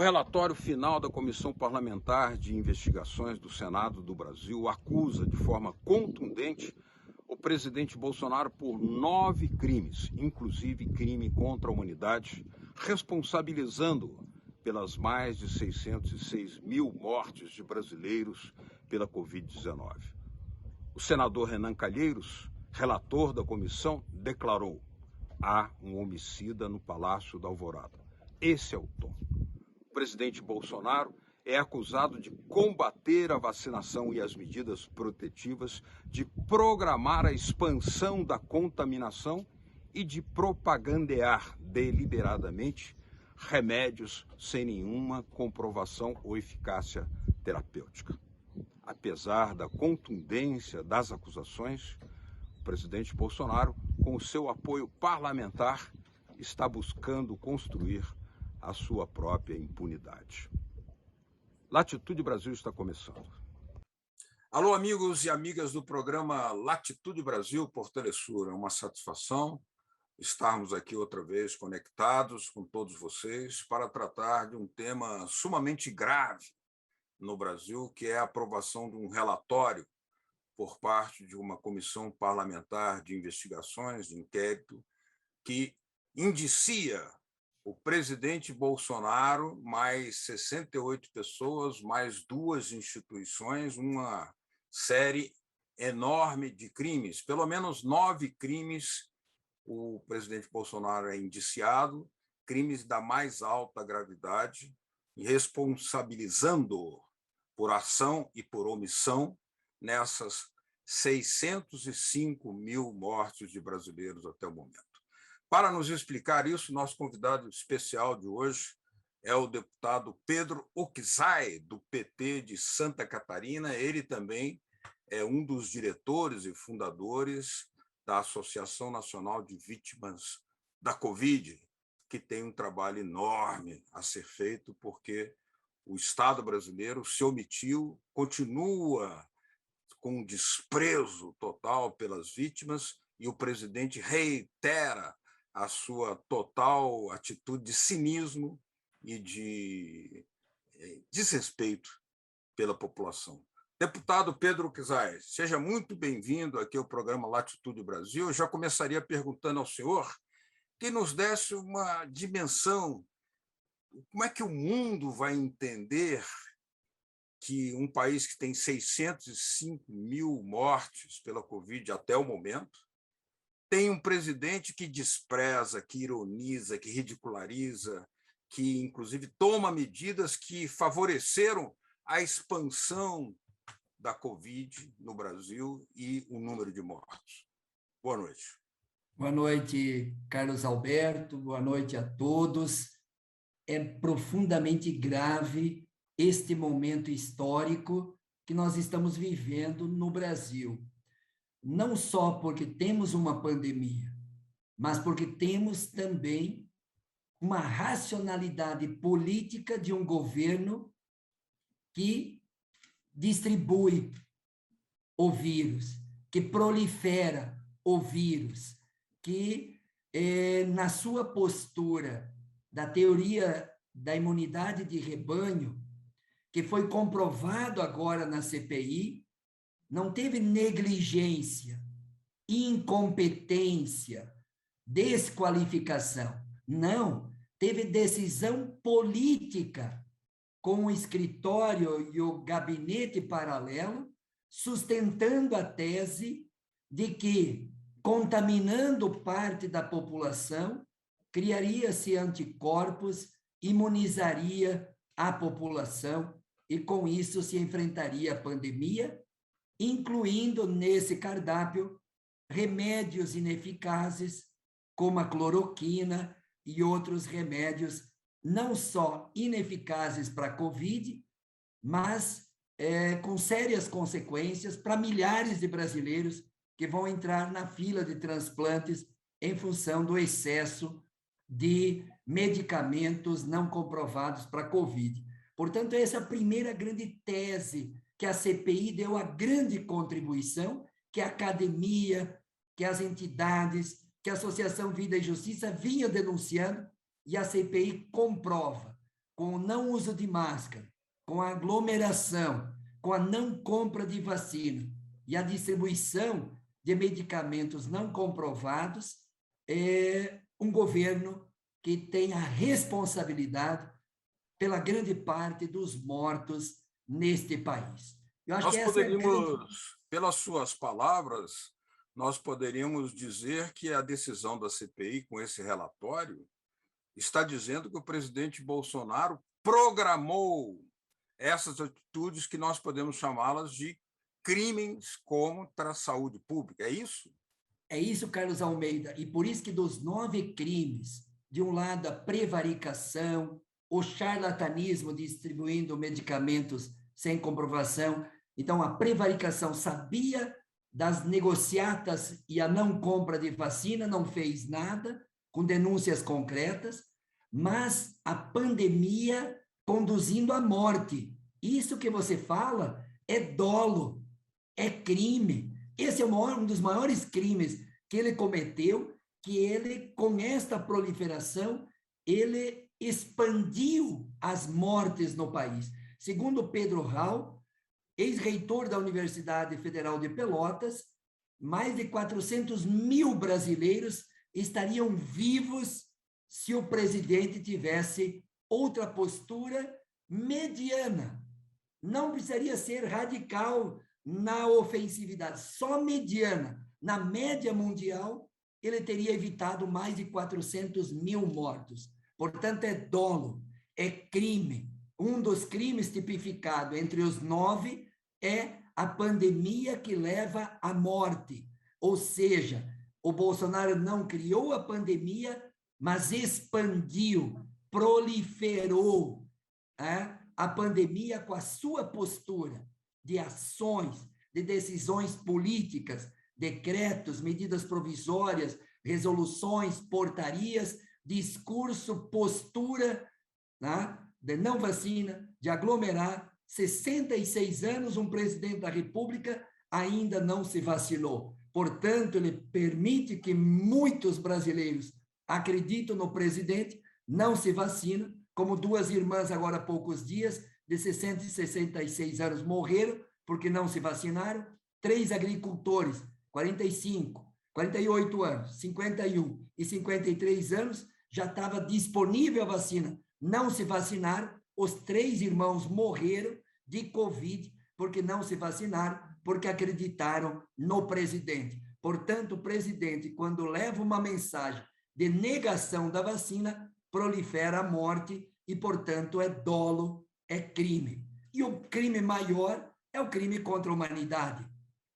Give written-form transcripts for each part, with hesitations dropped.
relatório final da Comissão Parlamentar de Investigações do Senado do Brasil acusa de forma contundente o presidente Bolsonaro por 9 crimes, inclusive crime contra a humanidade, responsabilizando-o pelas mais de 606 mil mortes de brasileiros pela Covid-19. O senador Renan Calheiros, relator da comissão, declarou: há um homicida no Palácio da Alvorada. Esse é o tom. O presidente Bolsonaro é acusado de combater a vacinação e as medidas protetivas, de programar a expansão da contaminação e de propagandear deliberadamente remédios sem nenhuma comprovação ou eficácia terapêutica. Apesar da contundência das acusações, o presidente Bolsonaro, com o seu apoio parlamentar, está buscando construir a sua própria impunidade. Latitude Brasil está começando. Alô, amigos e amigas do programa Latitude Brasil por Telesur. É uma satisfação estarmos aqui outra vez conectados com todos vocês para tratar de um tema sumamente grave no Brasil, que é a aprovação de um relatório por parte de uma comissão parlamentar de investigações, de inquérito, que indicia o presidente Bolsonaro, mais 68 pessoas, mais 2 instituições, uma série enorme de crimes, pelo menos 9 crimes o presidente Bolsonaro é indiciado, crimes da mais alta gravidade, responsabilizando-o por ação e por omissão nessas 605 mil mortes de brasileiros até o momento. Para nos explicar isso, nosso convidado especial de hoje é o deputado Pedro Oczai, do PT de Santa Catarina. Ele também é um dos diretores e fundadores da Associação Nacional de Vítimas da Covid, que tem um trabalho enorme a ser feito, porque o Estado brasileiro se omitiu, continua com um desprezo total pelas vítimas, e o presidente reitera a sua total atitude de cinismo e de desrespeito pela população. Deputado Pedro Oczai, seja muito bem-vindo aqui ao programa Latitude Brasil. Eu já começaria perguntando ao senhor que nos desse uma dimensão, como é que o mundo vai entender que um país que tem 605 mil mortes pela Covid até o momento, tem um presidente que despreza, que ironiza, que ridiculariza, que, inclusive, toma medidas que favoreceram a expansão da Covid no Brasil e o número de mortos. Boa noite. Boa noite, Carlos Alberto. Boa noite a todos. É profundamente grave este momento histórico que nós estamos vivendo no Brasil. Não só porque temos uma pandemia, mas porque temos também uma racionalidade política de um governo que distribui o vírus, que prolifera o vírus, que na sua postura da teoria da imunidade de rebanho, que foi comprovado agora na CPI, não teve negligência, incompetência, desqualificação. Não, teve decisão política com o escritório e o gabinete paralelo, sustentando a tese de que, contaminando parte da população, criaria-se anticorpos, imunizaria a população e, com isso, se enfrentaria a pandemia, incluindo nesse cardápio remédios ineficazes, como a cloroquina e outros remédios, não só ineficazes para a Covid, mas com sérias consequências para milhares de brasileiros que vão entrar na fila de transplantes em função do excesso de medicamentos não comprovados para a Covid. Portanto, essa é a primeira grande tese que a CPI deu a grande contribuição, que a academia, que as entidades, que a Associação Vida e Justiça vinha denunciando, e a CPI comprova. com o não uso de máscara, com a aglomeração, com a não compra de vacina e a distribuição de medicamentos não comprovados, é um governo que tem a responsabilidade pela grande parte dos mortos neste país. Eu acho que Nós essa é a grande... poderíamos, pelas suas palavras, nós poderíamos dizer que a decisão da CPI com esse relatório está dizendo que o presidente Bolsonaro programou essas atitudes que nós podemos chamá-las de crimes contra a saúde pública. É isso? É isso, Carlos Almeida. E por isso que dos 9 crimes, de um lado a prevaricação, o charlatanismo distribuindo medicamentos sem comprovação. Então, a prevaricação sabia das negociatas e a não compra de vacina, não fez nada, com denúncias concretas, mas a pandemia conduzindo à morte. Isso que você fala é dolo, é crime. Esse é um dos maiores crimes que ele cometeu, que ele, com esta proliferação, ele expandiu as mortes no país. Segundo Pedro Rau, ex-reitor da Universidade Federal de Pelotas, mais de 400 mil brasileiros estariam vivos se o presidente tivesse outra postura mediana. Não precisaria ser radical na ofensividade, só mediana. Na média mundial, ele teria evitado mais de 400 mil mortos. Portanto, é dolo, é crime. Um dos crimes tipificados entre os 9 é a pandemia que leva à morte. Ou seja, o Bolsonaro não criou a pandemia, mas expandiu, proliferou a pandemia com a sua postura de ações, de decisões políticas, decretos, medidas provisórias, resoluções, portarias, discurso, postura, de não vacina, de aglomerar. 66 anos, um presidente da República ainda não se vacinou. Portanto, ele permite que muitos brasileiros acreditam no presidente, não se vacinam, como 2 irmãs agora há poucos dias, de 60 e 66 anos, morreram porque não se vacinaram. 3 agricultores, 45, 48 anos, 51 e 53 anos, já estava disponível a vacina. Não se vacinaram, os 3 irmãos morreram de Covid porque não se vacinaram, porque acreditaram no presidente. Portanto, o presidente, quando leva uma mensagem de negação da vacina, prolifera a morte e, portanto, é dolo, é crime. E o crime maior é o crime contra a humanidade.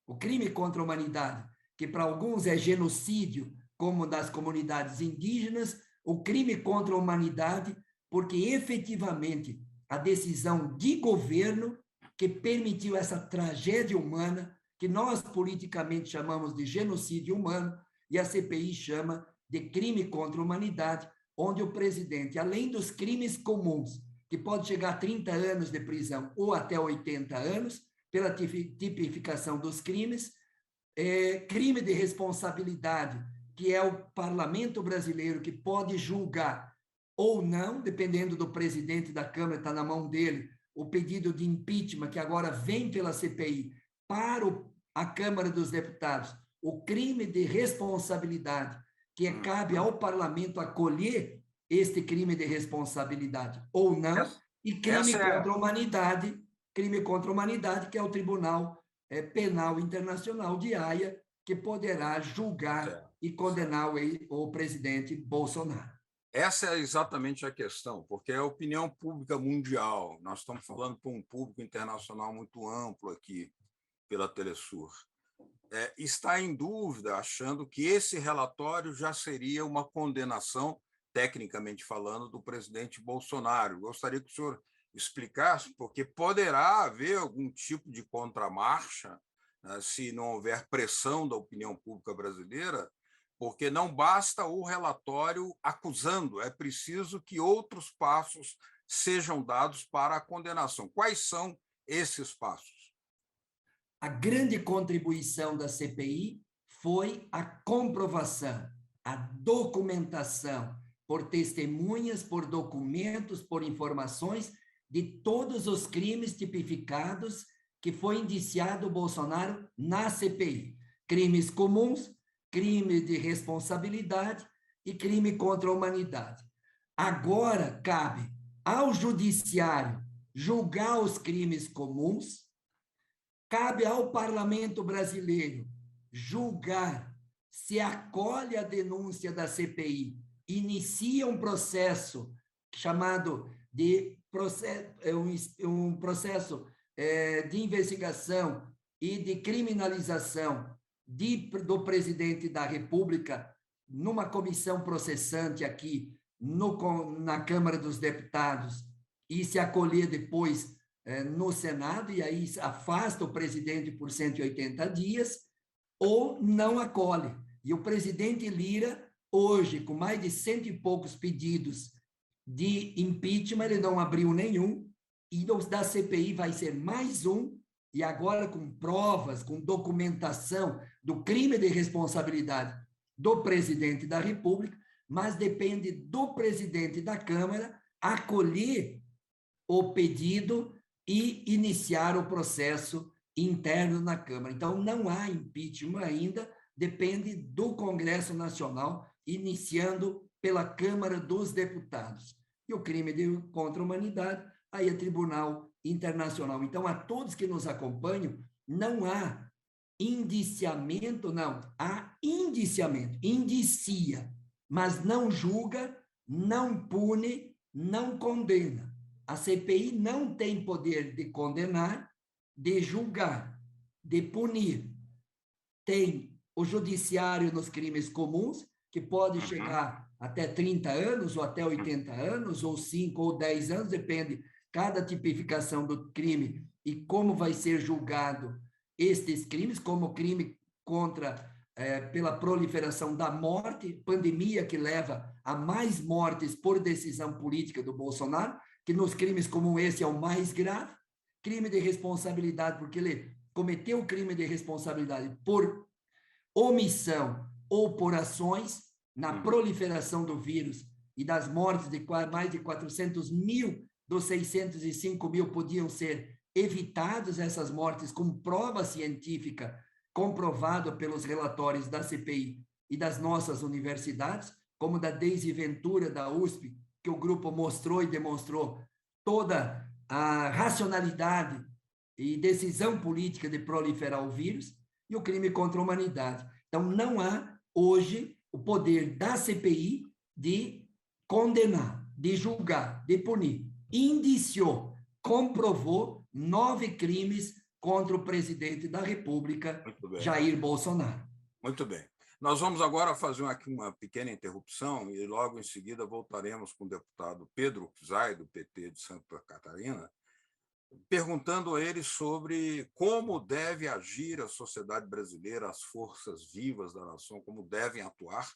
O crime contra a humanidade, que para alguns é genocídio, como das comunidades indígenas, o crime contra a humanidade, porque efetivamente a decisão de governo que permitiu essa tragédia humana, que nós politicamente chamamos de genocídio humano, e a CPI chama de crime contra a humanidade, onde o presidente, além dos crimes comuns, que pode chegar a 30 anos de prisão ou até 80 anos, pela tipificação dos crimes, crime de responsabilidade, que é o parlamento brasileiro que pode julgar ou não, dependendo do presidente da Câmara, está na mão dele, o pedido de impeachment, que agora vem pela CPI, para a Câmara dos Deputados, o crime de responsabilidade, que cabe ao parlamento acolher este crime de responsabilidade ou não, e crime contra a humanidade, que é o Tribunal Penal Internacional de Haia, que poderá julgar e condenar o presidente Bolsonaro. Essa é exatamente a questão, porque é a opinião pública mundial. Nós estamos falando para um público internacional muito amplo aqui, pela Telesur. Está em dúvida, achando que esse relatório já seria uma condenação, tecnicamente falando, do presidente Bolsonaro. Gostaria que o senhor explicasse, porque poderá haver algum tipo de contramarcha, né, se não houver pressão da opinião pública brasileira, porque não basta o relatório acusando, é preciso que outros passos sejam dados para a condenação. Quais são esses passos? A grande contribuição da CPI foi a comprovação, a documentação por testemunhas, por documentos, por informações de todos os crimes tipificados que foi indiciado o Bolsonaro na CPI. Crimes comuns, crime de responsabilidade e crime contra a humanidade. Agora cabe ao judiciário julgar os crimes comuns, cabe ao parlamento brasileiro julgar se acolhe a denúncia da CPI, inicia um processo chamado de um processo de investigação e de criminalização do presidente da República numa comissão processante aqui na Câmara dos Deputados e se acolher depois no Senado, e aí afasta o presidente por 180 dias, ou não acolhe. E o presidente Lira, hoje, com mais de 100 e poucos pedidos de impeachment, ele não abriu nenhum, e da CPI vai ser mais um, e agora com provas, com documentação do crime de responsabilidade do presidente da República, mas depende do presidente da Câmara acolher o pedido e iniciar o processo interno na Câmara. Então, não há impeachment ainda, depende do Congresso Nacional, iniciando pela Câmara dos Deputados. E o crime contra a humanidade, aí é Tribunal Internacional. Então, a todos que nos acompanham, não há indiciamento, não. Há indiciamento, indicia, mas não julga, não pune, não condena. A CPI não tem poder de condenar, de julgar, de punir. Tem o judiciário nos crimes comuns, que pode chegar até 30 anos, ou até 80 anos, ou 5 ou 10 anos, depende cada tipificação do crime e como vai ser julgado estes crimes, como crime pela proliferação da morte, pandemia que leva a mais mortes por decisão política do Bolsonaro, que nos crimes como esse é o mais grave, crime de responsabilidade, porque ele cometeu o crime de responsabilidade por omissão ou por ações na proliferação do vírus e das mortes de mais de 400 mil dos 605 mil podiam ser evitados, essas mortes com prova científica comprovada pelos relatórios da CPI e das nossas universidades, como da Deise Ventura, da USP, que o grupo mostrou e demonstrou toda a racionalidade e decisão política de proliferar o vírus, e o crime contra a humanidade. Então, não há, hoje, o poder da CPI de condenar, de julgar, de punir. Indiciou, comprovou 9 crimes contra o presidente da República, Jair Bolsonaro. Muito bem. Nós vamos agora fazer aqui uma pequena interrupção e logo em seguida voltaremos com o deputado Pedro Uczai, do PT de Santa Catarina, perguntando a ele sobre como deve agir a sociedade brasileira, as forças vivas da nação, como devem atuar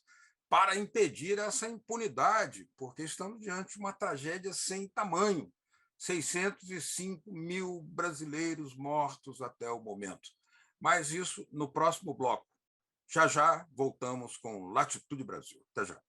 para impedir essa impunidade, porque estamos diante de uma tragédia sem tamanho. 605 mil brasileiros mortos até o momento. Mas isso no próximo bloco. Já já voltamos com Latitude Brasil. Até já.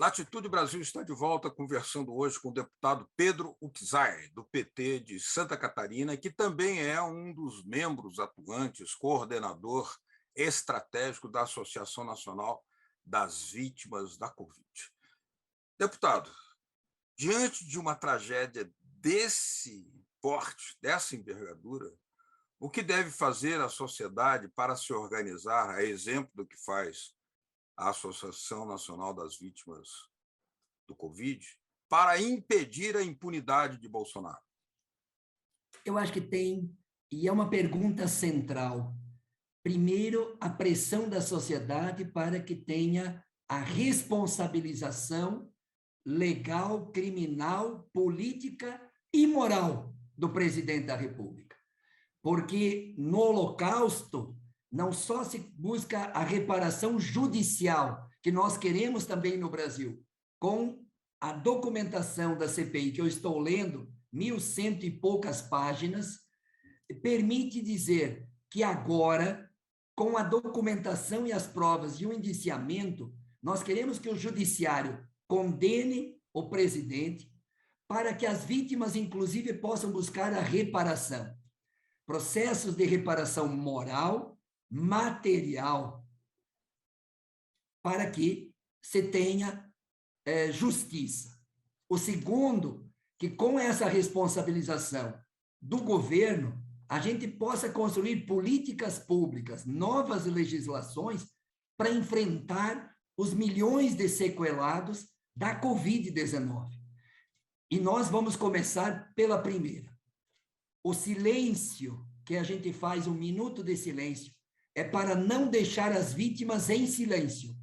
Latitude Brasil está de volta, conversando hoje com o deputado Pedro Uczai, do PT de Santa Catarina, que também é um dos membros atuantes, coordenador estratégico da Associação Nacional das Vítimas da Covid. Deputado, diante de uma tragédia desse porte, dessa envergadura, o que deve fazer a sociedade para se organizar, a exemplo do que faz a Associação Nacional das Vítimas do Covid, para impedir a impunidade de Bolsonaro? Eu acho que tem, e é uma pergunta central. Primeiro, a pressão da sociedade para que tenha a responsabilização legal, criminal, política e moral do presidente da República. Porque no Holocausto não só se busca a reparação judicial, que nós queremos também no Brasil, com a documentação da CPI, que eu estou lendo, 1.100 e poucas páginas, permite dizer que agora, com a documentação e as provas e o indiciamento, nós queremos que o judiciário condene o presidente para que as vítimas, inclusive, possam buscar a reparação. Processos de reparação moral, material, para que se tenha justiça. O segundo, que com essa responsabilização do governo, a gente possa construir políticas públicas, novas legislações para enfrentar os milhões de sequelados da Covid-19. E nós vamos começar pela primeira. O silêncio que a gente faz, 1 minuto de silêncio, é para não deixar as vítimas em silêncio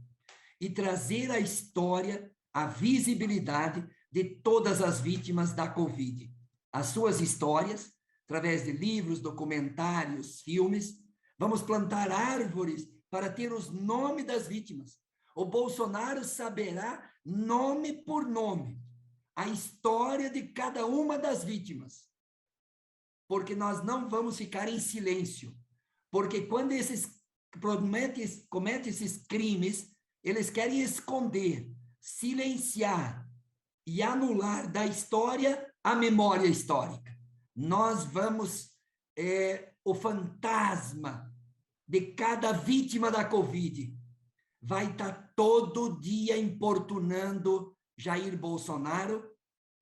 e trazer a história, a visibilidade de todas as vítimas da Covid. As suas histórias, através de livros, documentários, filmes. Vamos plantar árvores para ter os nomes das vítimas. O Bolsonaro saberá, nome por nome, a história de cada uma das vítimas. Porque nós não vamos ficar em silêncio. Porque quando esses cometem esses crimes, eles querem esconder, silenciar e anular da história a memória histórica. Nós vamos, o fantasma de cada vítima da Covid vai estar todo dia importunando Jair Bolsonaro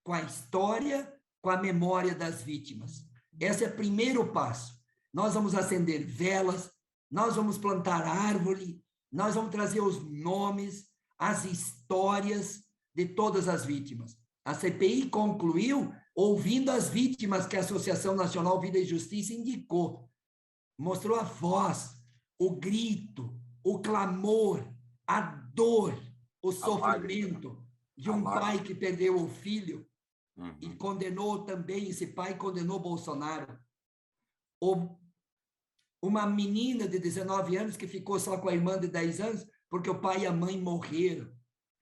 com a história, com a memória das vítimas. Esse é o primeiro passo. Nós vamos acender velas, nós vamos plantar árvore, nós vamos trazer os nomes, as histórias de todas as vítimas. A CPI concluiu ouvindo as vítimas que a Associação Nacional Vida e Justiça indicou. Mostrou a voz, o grito, o clamor, a dor, o sofrimento de um pai que perdeu o filho e condenou também, esse pai condenou Bolsonaro. Uma menina de 19 anos que ficou só com a irmã de 10 anos porque o pai e a mãe morreram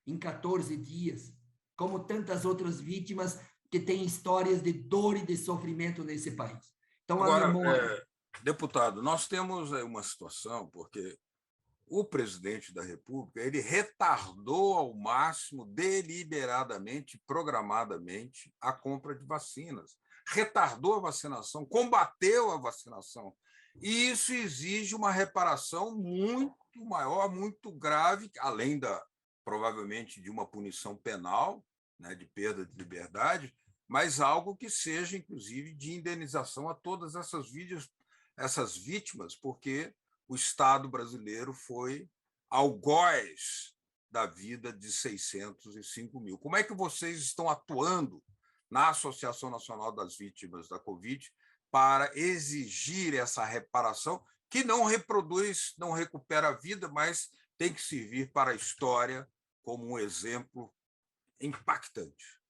em 14 dias, como tantas outras vítimas que têm histórias de dor e de sofrimento nesse país. Então, agora, deputado, nós temos uma situação, porque o presidente da República ele retardou ao máximo, deliberadamente, programadamente, a compra de vacinas. Retardou a vacinação, combateu a vacinação. E isso exige uma reparação muito maior, muito grave, além provavelmente de uma punição penal, né, de perda de liberdade, mas algo que seja, inclusive, de indenização a todas essas vítimas, porque o Estado brasileiro foi algoz da vida de 605 mil. Como é que vocês estão atuando na Associação Nacional das Vítimas da Covid para exigir essa reparação, que não reproduz, não recupera a vida, mas tem que servir para a história como um exemplo impactante?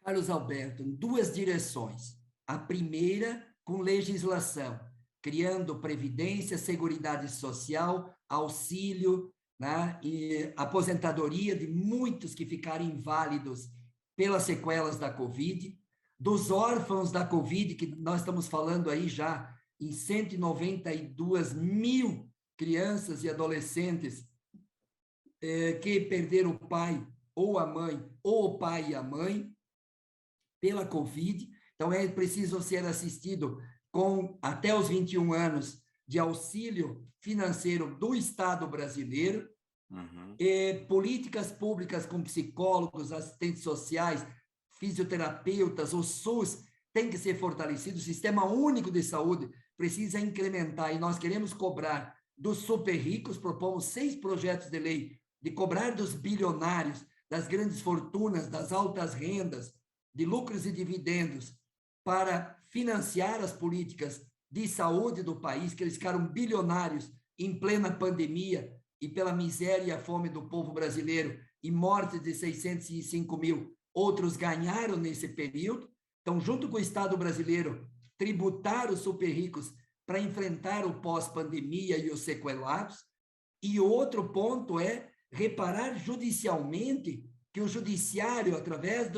Carlos Alberto, em 2 direções. A primeira, com legislação, criando previdência, seguridade social, auxílio, né, e aposentadoria de muitos que ficaram inválidos pelas sequelas da Covid, dos órfãos da Covid, que nós estamos falando aí já em 192 mil crianças e adolescentes que perderam o pai ou a mãe, ou o pai e a mãe, pela Covid. Então, é preciso ser assistido com até os 21 anos de auxílio financeiro do Estado brasileiro, políticas públicas com psicólogos, assistentes sociais, fisioterapeutas, o SUS, tem que ser fortalecido, o sistema único de saúde precisa incrementar, e nós queremos cobrar dos super ricos, propomos 6 projetos de lei de cobrar dos bilionários, das grandes fortunas, das altas rendas, de lucros e dividendos, para financiar as políticas de saúde do país, que eles ficaram bilionários em plena pandemia e pela miséria e a fome do povo brasileiro, e morte de 605 mil, outros ganharam nesse período. Então, junto com o Estado brasileiro, tributar os super ricos para enfrentar o pós-pandemia e os sequelados. E outro ponto é reparar judicialmente que o judiciário, através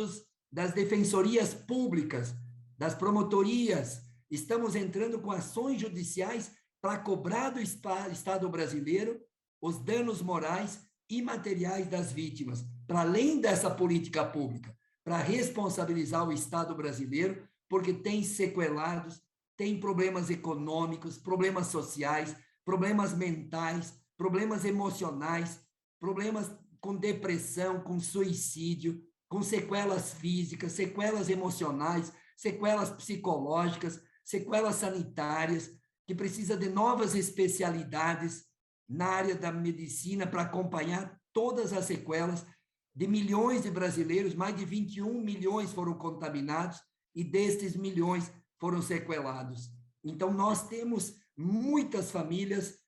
das defensorias públicas, das promotorias, estamos entrando com ações judiciais para cobrar do Estado brasileiro os danos morais e materiais das vítimas, para além dessa política pública, para responsabilizar o Estado brasileiro, porque tem sequelados, tem problemas econômicos, problemas sociais, problemas mentais, problemas emocionais, problemas com depressão, com suicídio, com sequelas físicas, sequelas emocionais, sequelas psicológicas, sequelas sanitárias, que precisa de novas especialidades na área da medicina para acompanhar todas as sequelas de milhões de brasileiros. Mais de 21 milhões foram contaminados e destes milhões foram sequelados. Então, nós temos muitas famílias,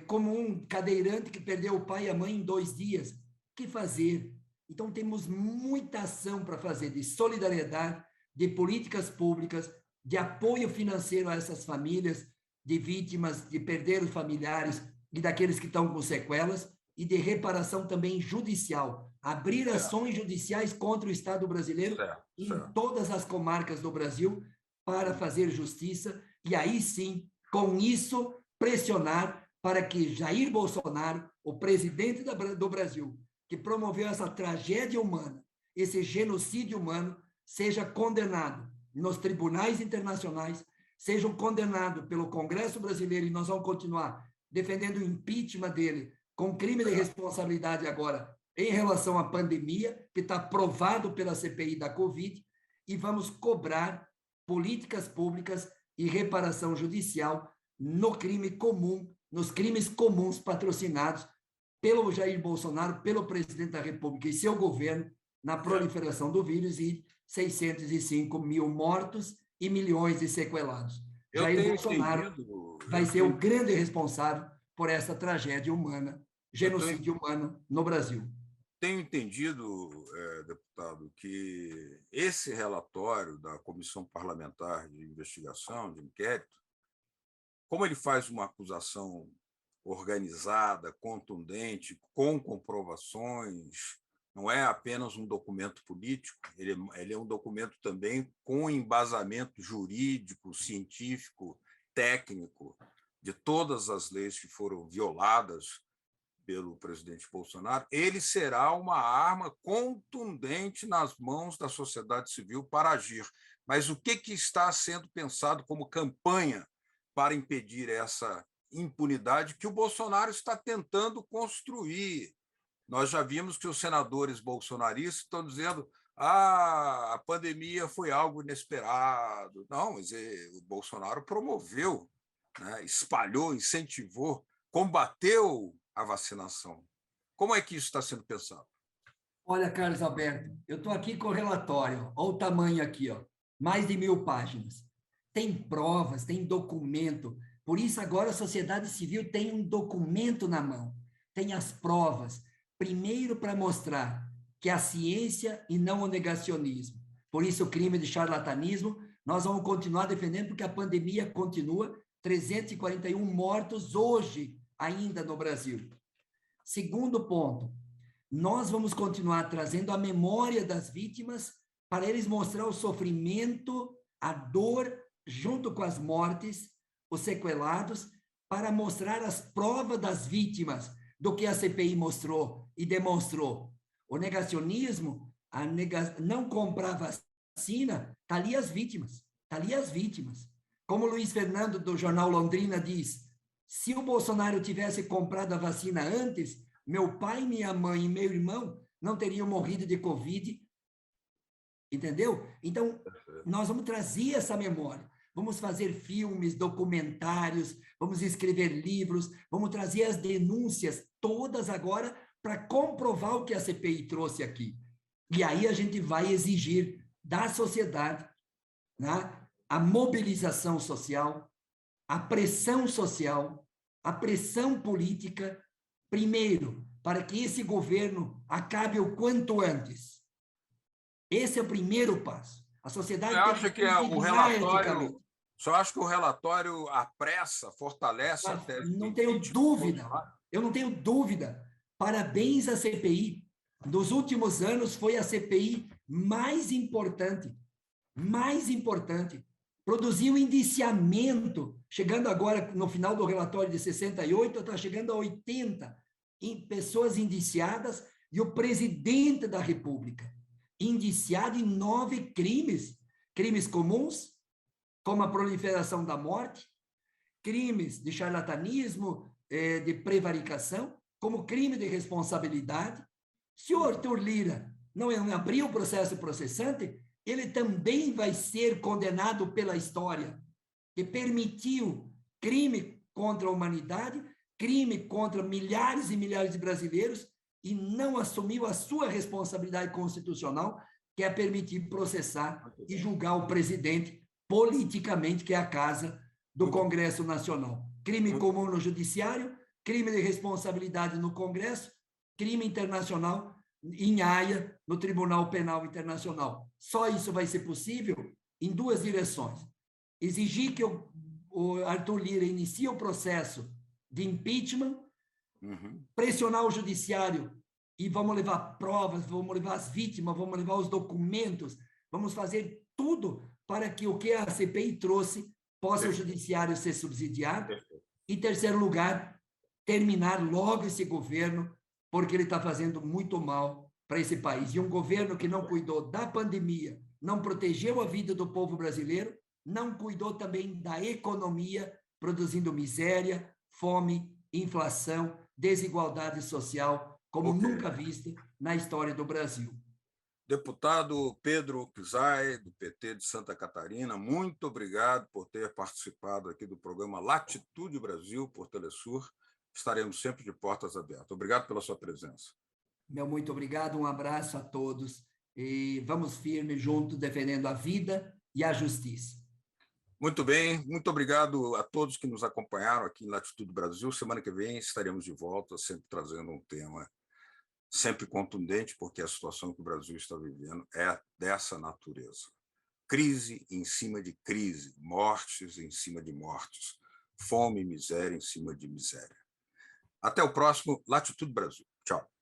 como um cadeirante que perdeu o pai e a mãe em 2 dias. O que fazer? Então, temos muita ação para fazer de solidariedade, de políticas públicas, de apoio financeiro a essas famílias, de vítimas, de perder os familiares e daqueles que estão com sequelas, e de reparação também judicial. Abrir ações judiciais contra o Estado brasileiro em todas as comarcas do Brasil para fazer justiça, e aí sim, com isso, pressionar para que Jair Bolsonaro, o presidente do Brasil, que promoveu essa tragédia humana, esse genocídio humano, seja condenado nos tribunais internacionais, seja condenado pelo Congresso brasileiro, e nós vamos continuar defendendo o impeachment dele com crime de responsabilidade agora em relação à pandemia, que está provado pela CPI da Covid, e vamos cobrar políticas públicas e reparação judicial no crime comum, nos crimes comuns patrocinados pelo Jair Bolsonaro, pelo presidente da República e seu governo, na proliferação do vírus e 605 mil mortos e milhões de sequelados. Jair Bolsonaro vai ser o grande responsável por essa tragédia humana, genocídio humano no Brasil. Tenho entendido, deputado, que esse relatório da Comissão Parlamentar de Investigação, de Inquérito, como ele faz uma acusação organizada, contundente, com comprovações, não é apenas um documento político, ele é um documento também com embasamento jurídico, científico, técnico, de todas as leis que foram violadas pelo presidente Bolsonaro. Ele será uma arma contundente nas mãos da sociedade civil para agir. Mas o que está sendo pensado como campanha para impedir essa impunidade que o Bolsonaro está tentando construir? Nós já vimos que os senadores bolsonaristas estão dizendo a pandemia foi algo inesperado. Não, mas o Bolsonaro promoveu, né, espalhou, incentivou, combateu a vacinação. Como é que isso está sendo pensado? Olha, Carlos Alberto, eu estou aqui com o relatório. Olha o tamanho aqui, ó, mais de 1000 páginas. Tem provas, tem documento. Por isso, agora a sociedade civil tem um documento na mão, tem as provas. Primeiro, para mostrar que a ciência e não o negacionismo. Por isso, o crime de charlatanismo, nós vamos continuar defendendo, porque a pandemia continua, 341 mortos hoje ainda no Brasil. Segundo ponto, nós vamos continuar trazendo a memória das vítimas para eles mostrar o sofrimento, a dor, junto com as mortes, os sequelados, para mostrar as provas das vítimas do que a CPI mostrou e demonstrou. O negacionismo, não comprar vacina, está ali as vítimas, está ali as vítimas. Como o Luiz Fernando, do jornal Londrina, diz, se o Bolsonaro tivesse comprado a vacina antes, meu pai, minha mãe e meu irmão não teriam morrido de Covid Entendeu? Então, nós vamos trazer essa memória. Vamos fazer filmes, documentários, vamos escrever livros, vamos trazer as denúncias todas agora para comprovar o que a CPI trouxe aqui. E aí a gente vai exigir da sociedade, né, a mobilização social, a pressão social, a pressão política, primeiro, para que esse governo acabe o quanto antes. Esse é o primeiro passo. A sociedade tem que se indignar eticamente. Só acho que o relatório apressa, fortalece Mas até... não tenho dúvida, eu não tenho dúvida. Parabéns à CPI. Nos últimos anos foi a CPI mais importante. Produziu indiciamento, chegando agora no final do relatório de 68, está chegando a 80 pessoas indiciadas e o presidente da República indiciado em 9 crimes. Crimes comuns, como a proliferação da morte, crimes de charlatanismo, de prevaricação, como crime de responsabilidade. Se o Arthur Lira não abriu o processo processante, ele também vai ser condenado pela história, que permitiu crime contra a humanidade, crime contra milhares e milhares de brasileiros, e não assumiu a sua responsabilidade constitucional, que é permitir processar e julgar o presidente politicamente, que é a casa do Congresso Nacional. Crime comum no Judiciário, crime de responsabilidade no Congresso, crime internacional em Haia, no Tribunal Penal Internacional. Só isso vai ser possível em 2 direções. Exigir que o Arthur Lira inicie o processo de impeachment, pressionar o judiciário e vamos levar provas, vamos levar as vítimas, vamos levar os documentos, vamos fazer tudo para que o que a CPI trouxe possa o judiciário ser subsidiado. Em terceiro lugar, terminar logo esse governo, porque ele está fazendo muito mal para esse país. E um governo que não cuidou da pandemia, não protegeu a vida do povo brasileiro, não cuidou também da economia, produzindo miséria, fome, inflação, desigualdade social, como nunca vista na história do Brasil. Deputado Pedro Pizai, do PT de Santa Catarina, muito obrigado por ter participado aqui do programa Latitude Brasil por Telesur. Estaremos sempre de portas abertas. Obrigado pela sua presença. Muito obrigado, um abraço a todos e vamos firmes juntos defendendo a vida e a justiça. Muito bem, muito obrigado a todos que nos acompanharam aqui em Latitude Brasil. Semana que vem estaremos de volta, sempre trazendo um tema sempre contundente, porque a situação que o Brasil está vivendo é dessa natureza. Crise em cima de crise, mortes em cima de mortes, fome e miséria em cima de miséria. Até o próximo Latitude Brasil. Tchau.